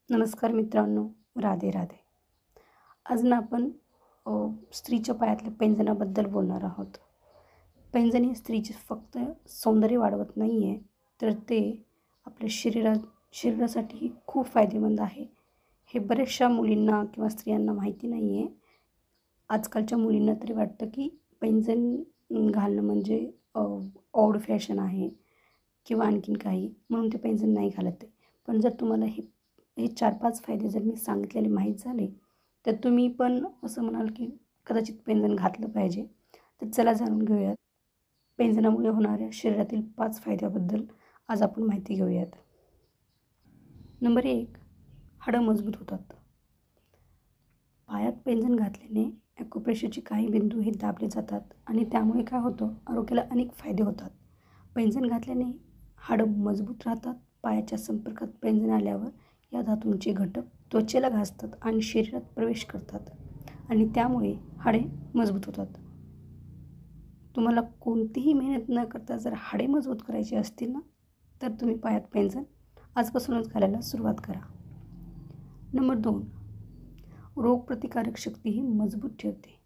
नमस्कार मित्रांनो, राधे राधे. आज ना आपण स्त्रीच्या पायातल्या पैंजणाबद्दल बोलणार आहोत. पैंजण ही स्त्रीचे फक्त सौंदर्य वाढवत नाही आहे, तर ते आपल्या शरीरासाठी खूप फायदेमंद आहे. हे बऱ्याचशा मुलींना किंवा स्त्रियांना माहिती नाही आहे. आजकालच्या मुलींना तरी वाटतं की पैंजण घालणं म्हणजे ऑड फॅशन आहे किंवा आणखीन काही, म्हणून ते पैंजण नाही घालत आहे. पण जर तुम्हाला हे 4-5 फायदे जर मी सांगितलेले माहीत झाले, तर तुम्ही पण असं म्हणाल की कदाचित पैंजण घातलं पाहिजे. तर चला जाणून घेऊयात. पैंजणामुळे होणाऱ्या शरीरातील 5 फायद्याबद्दल आज आपण माहिती घेऊयात. नंबर 1, हाडं मजबूत होतात. पायात पैंजण घातल्याने ॲक्युप्रेशरचे काही बिंदू हे दाबले जातात आणि त्यामुळे काय होतं, आरोग्याला अनेक फायदे होतात. पैंजण घातल्याने हाडं मजबूत राहतात. पायाच्या संपर्कात पैंजण आल्यावर या धातूंचे घटक त्वचेला घासतात आणि शरीरात प्रवेश करतात आणि त्यामुळे हाडे मजबूत होतात. तुम्हाला कोणतीही मेहनत न करता जर हाडे मजबूत करायची असतील ना, तर तुम्ही पायात पैंजण आजपासूनच घालायला सुरुवात करा. नंबर 2, रोगप्रतिकारक शक्ती ही मजबूत ठेवते.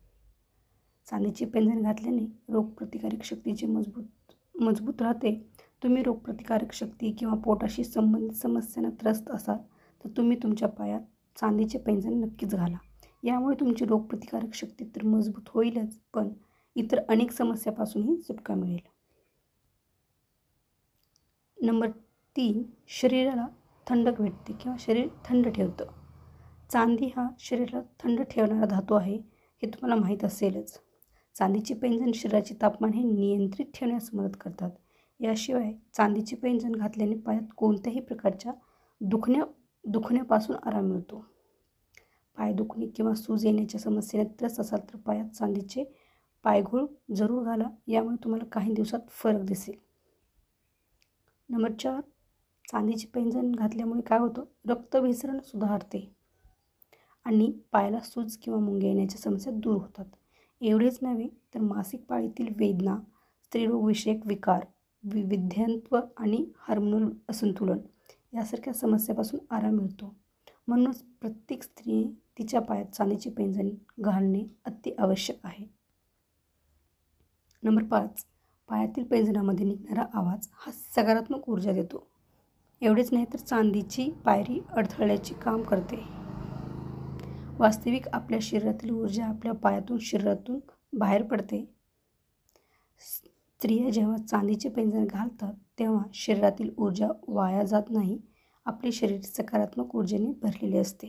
चांदीची पैंजण घातल्याने रोगप्रतिकारक शक्तीची मजबूत राहते. तुम्ही रोगप्रतिकारक शक्ती किंवा पोटाशी संबंधित समस्यांना त्रस्त असाल, तर तुम्ही तुमच्या पायात चांदीचे पैंजण नक्कीच घाला. यामुळे तुमची रोगप्रतिकारक शक्ती तर मजबूत होईलच, पण इतर अनेक समस्यापासूनही सुटका मिळेल. नंबर 3, शरीराला थंडक भेटते किंवा शरीर थंड ठेवतं. चांदी हा शरीराला थंड ठेवणारा धातू आहे, हे तुम्हाला माहीत असेलच. चांदीचे पैंजण शरीराचे तापमान हे नियंत्रित ठेवण्यास मदत करतात. याशिवाय चांदीचे पैंजण घातल्याने पायात कोणत्याही प्रकारच्या दुखण्यापासून आराम मिळतो. पाय दुखणे किंवा सूज येण्याच्या समस्येने त्रस्त असाल तर पायात चांदीचे पायघोळ जरूर घाला. यामुळे तुम्हाला काही दिवसात फरक दिसेल. नंबर 4, चांदीचे पैंजण घातल्यामुळे काय होतं, रक्तभिसरण सुधारते आणि पायाला सूज किंवा मुंग्या येण्याच्या समस्या दूर होतात. एवढेच नव्हे तर मासिक पाळीतील वेदना, स्त्रीरोगविषयक विकार, विंध्यत्व आणि हार्मोनल असंतुलन यासारख्या समस्यापासून आराम मिळतो. म्हणूनच प्रत्येक स्त्री तिच्या पायात चांदीची पैंजण घालणे अति आवश्यक आहे. नंबर 5, पायातील पैंजणामध्ये निघणारा आवाज हा सकारात्मक ऊर्जा देतो. एवढेच नाही तर चांदीची पायरी अडथळ्याचे काम करते. वास्तविक आपल्या शरीरातील ऊर्जा आपल्या पायातून शरीरातून बाहेर पडते. स्त्रिया जेव्हा चांदीचे पैंजण घालतात तेव्हा शरीरातील ऊर्जा वाया जात नाही. आपले शरीर सकारात्मक ऊर्जेने भरलेले असते.